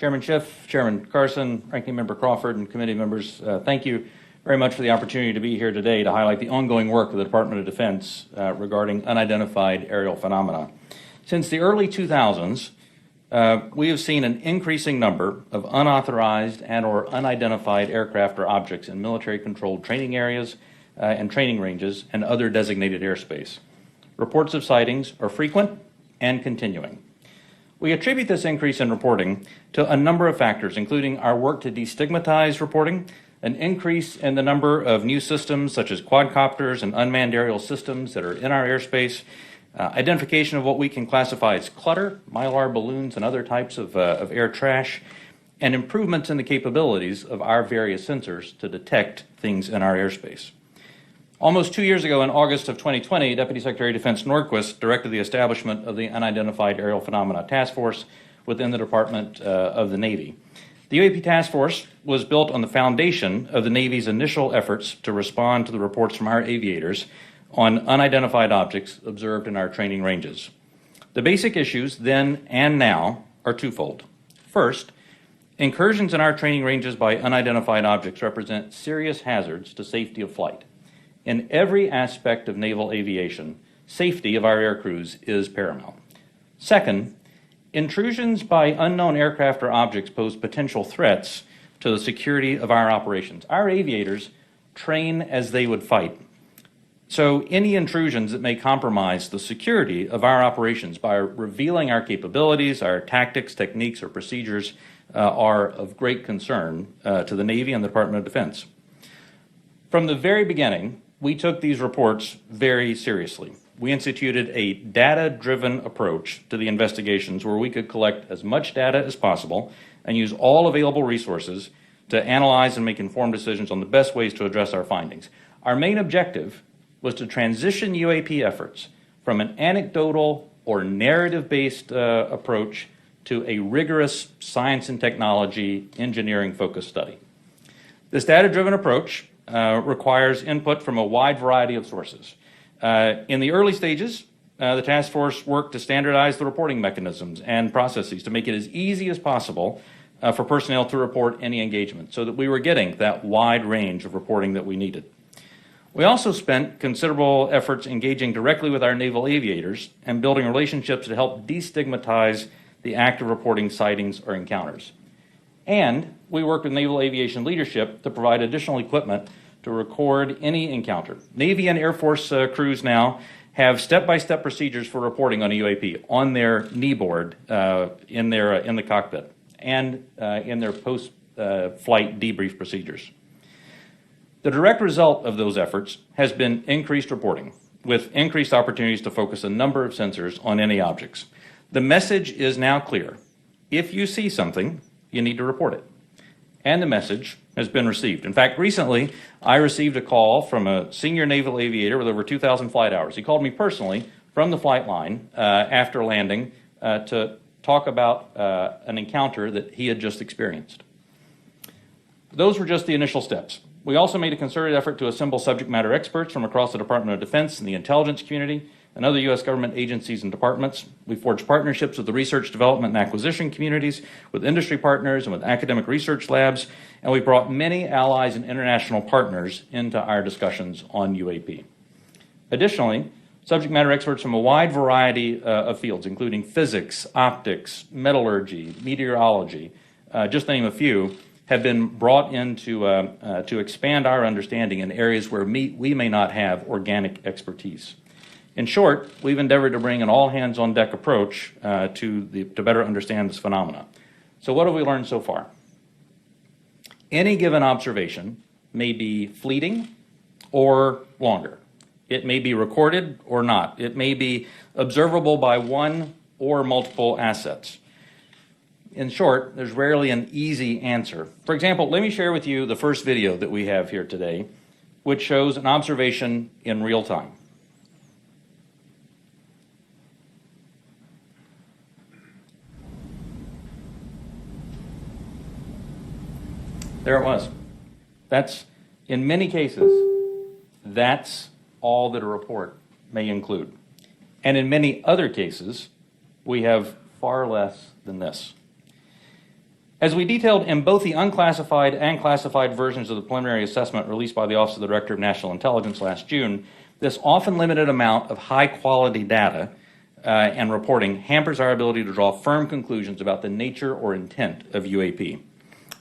Chairman Schiff, Chairman Carson, Ranking Member Crawford, and committee members, thank you very much for the opportunity to be here today to highlight the ongoing work of the Department of Defense regarding unidentified aerial phenomena. Since the early 2000s, we have seen an increasing number of unauthorized and or unidentified aircraft or objects in military-controlled training areas and training ranges and other designated airspace. Reports of sightings are frequent and continuing. We attribute this increase in reporting to a number of factors, including our work to destigmatize reporting, an increase in the number of new systems such as quadcopters and unmanned aerial systems that are in our airspace, identification of what we can classify as clutter, mylar balloons, and other types of air trash, and improvements in the capabilities of our various sensors to detect things in our airspace. Almost 2 years ago, in August of 2020, Deputy Secretary of Defense Nordquist directed the establishment of the Unidentified Aerial Phenomena Task Force within the Department of the Navy. The UAP Task Force was built on the foundation of the Navy's initial efforts to respond to the reports from our aviators on unidentified objects observed in our training ranges. The basic issues then and now are twofold. First, incursions in our training ranges by unidentified objects represent serious hazards to safety of flight. In every aspect of naval aviation, safety of our aircrews is paramount. Second, intrusions by unknown aircraft or objects pose potential threats to the security of our operations. Our aviators train as they would fight. So any intrusions that may compromise the security of our operations by revealing our capabilities, our tactics, techniques, or procedures are of great concern to the Navy and the Department of Defense. From the very beginning, we took these reports very seriously. We instituted a data-driven approach to the investigations where we could collect as much data as possible and use all available resources to analyze and make informed decisions on the best ways to address our findings. Our main objective was to transition UAP efforts from an anecdotal or narrative-based approach to a rigorous science and technology engineering-focused study. This data-driven approach requires input from a wide variety of sources. In the early stages, the task force worked to standardize the reporting mechanisms and processes to make it as easy as possible for personnel to report any engagement so that we were getting that wide range of reporting that we needed. We also spent considerable efforts engaging directly with our naval aviators and building relationships to help destigmatize the act of reporting sightings or encounters. And we worked with naval aviation leadership to provide additional equipment to record any encounter. Navy and Air Force crews now have step-by-step procedures for reporting on a UAP on their knee board in the cockpit and in their post-flight debrief procedures. The direct result of those efforts has been increased reporting with increased opportunities to focus a number of sensors on any objects. The message is now clear. If you see something, you need to report it. And the message has been received. In fact, recently, I received a call from a senior naval aviator with over 2,000 flight hours. He called me personally from the flight line after landing to talk about an encounter that he had just experienced. Those were just the initial steps. We also made a concerted effort to assemble subject matter experts from across the Department of Defense and the intelligence community and other U.S. government agencies and departments. We forged partnerships with the research, development, and acquisition communities, with industry partners, and with academic research labs, and we brought many allies and international partners into our discussions on UAP. Additionally, subject matter experts from a wide variety of fields, including physics, optics, metallurgy, meteorology, just to name a few, have been brought in to expand our understanding in areas where we may not have organic expertise. In short, we've endeavored to bring an all-hands-on-deck approach to better understand this phenomena. So what have we learned so far? Any given observation may be fleeting or longer. It may be recorded or not. It may be observable by one or multiple assets. In short, there's rarely an easy answer. For example, let me share with you the first video that we have here today, which shows an observation in real time. There it was. That's, in many cases, that's all that a report may include. And in many other cases, we have far less than this. As we detailed in both the unclassified and classified versions of the preliminary assessment released by the Office of the Director of National Intelligence last June, this often limited amount of high-quality data and reporting hampers our ability to draw firm conclusions about the nature or intent of UAP.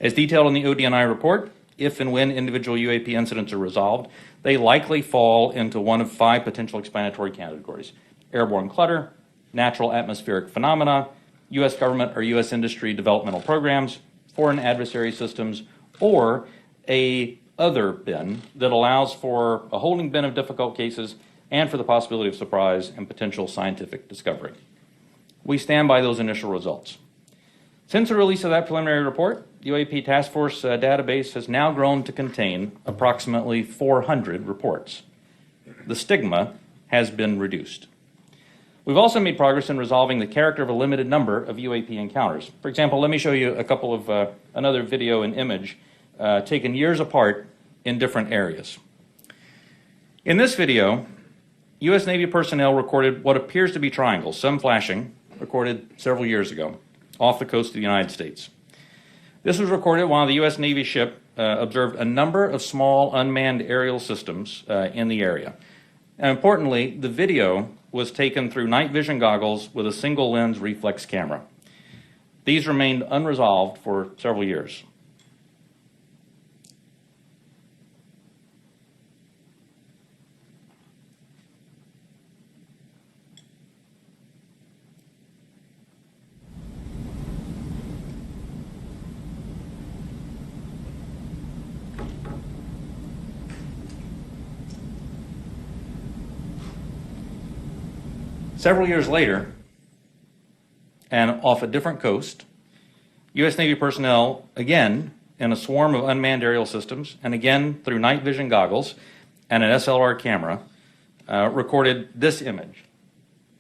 As detailed in the ODNI report, if and when individual UAP incidents are resolved, they likely fall into one of 5 potential explanatory categories: airborne clutter, natural atmospheric phenomena, U.S. government or U.S. industry developmental programs, foreign adversary systems, or a other bin that allows for a holding bin of difficult cases and for the possibility of surprise and potential scientific discovery. We stand by those initial results. Since the release of that preliminary report, the UAP Task Force database has now grown to contain approximately 400 reports. The stigma has been reduced. We've also made progress in resolving the character of a limited number of UAP encounters. For example, let me show you a couple of another video and image taken years apart in different areas. In this video, U.S. Navy personnel recorded what appears to be triangles, some flashing, recorded several years ago, off the coast of the United States. This was recorded while the U.S. Navy ship observed a number of small unmanned aerial systems in the area. And importantly, the video was taken through night vision goggles with a single lens reflex camera. These remained unresolved for several years. Several years later, and off a different coast, U.S. Navy personnel, again in a swarm of unmanned aerial systems, and again through night vision goggles and an SLR camera, recorded this image.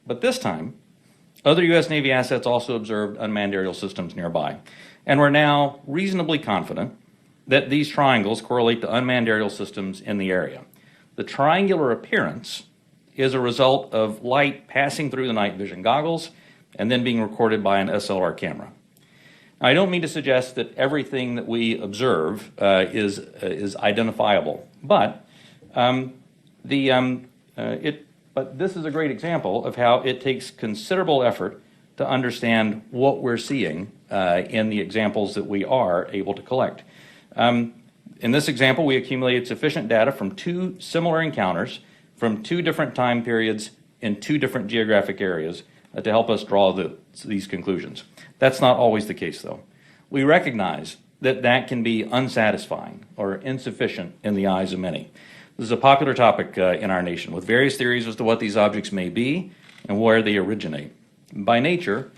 But this time, other U.S. Navy assets also observed unmanned aerial systems nearby. And we're now reasonably confident that these triangles correlate to unmanned aerial systems in the area. The triangular appearance is a result of light passing through the night vision goggles and then being recorded by an SLR camera. Now, I don't mean to suggest that everything that we observe is identifiable, but this is a great example of how it takes considerable effort to understand what we're seeing in the examples that we are able to collect. In this example, we accumulated sufficient data from 2 similar encounters from 2 different time periods in 2 different geographic areas to help us draw these conclusions. That's not always the case, though. We recognize that that can be unsatisfying or insufficient in the eyes of many. This is a popular topic in our nation, with various theories as to what these objects may be and where they originate. By nature,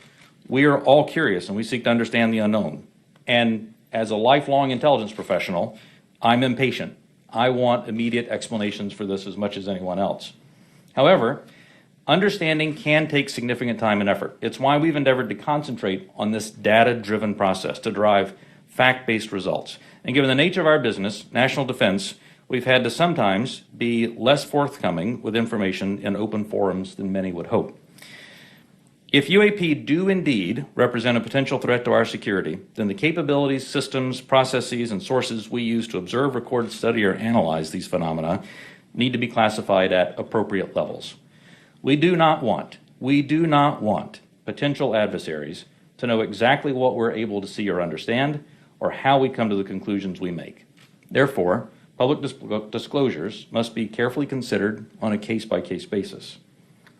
we are all curious and we seek to understand the unknown. And as a lifelong intelligence professional, I'm impatient. I want immediate explanations for this as much as anyone else. However, understanding can take significant time and effort. It's why we've endeavored to concentrate on this data-driven process to derive fact-based results. And given the nature of our business, national defense, we've had to sometimes be less forthcoming with information in open forums than many would hope. If UAP do indeed represent a potential threat to our security, then the capabilities, systems, processes, and sources we use to observe, record, study, or analyze these phenomena need to be classified at appropriate levels. We do not want potential adversaries to know exactly what we're able to see or understand, or how we come to the conclusions we make. Therefore, public disclosures must be carefully considered on a case-by-case basis.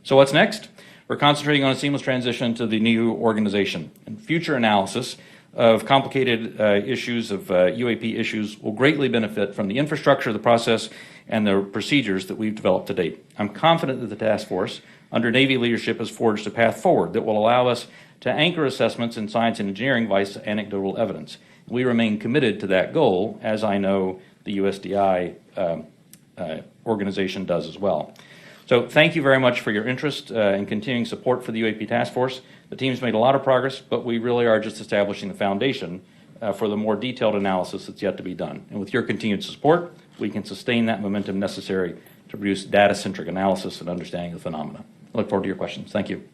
So what's next? We're concentrating on a seamless transition to the new organization, and future analysis of complicated issues of UAP issues will greatly benefit from the infrastructure, the process, and the procedures that we've developed to date. I'm confident that the task force under Navy leadership has forged a path forward that will allow us to anchor assessments in science and engineering by anecdotal evidence. We remain committed to that goal, as I know the USDI organization does as well. So thank you very much for your interest and continuing support for the UAP Task Force. The team's made a lot of progress, but we really are just establishing the foundation for the more detailed analysis that's yet to be done. And with your continued support, we can sustain that momentum necessary to produce data-centric analysis and understanding of the phenomena. I look forward to your questions. Thank you.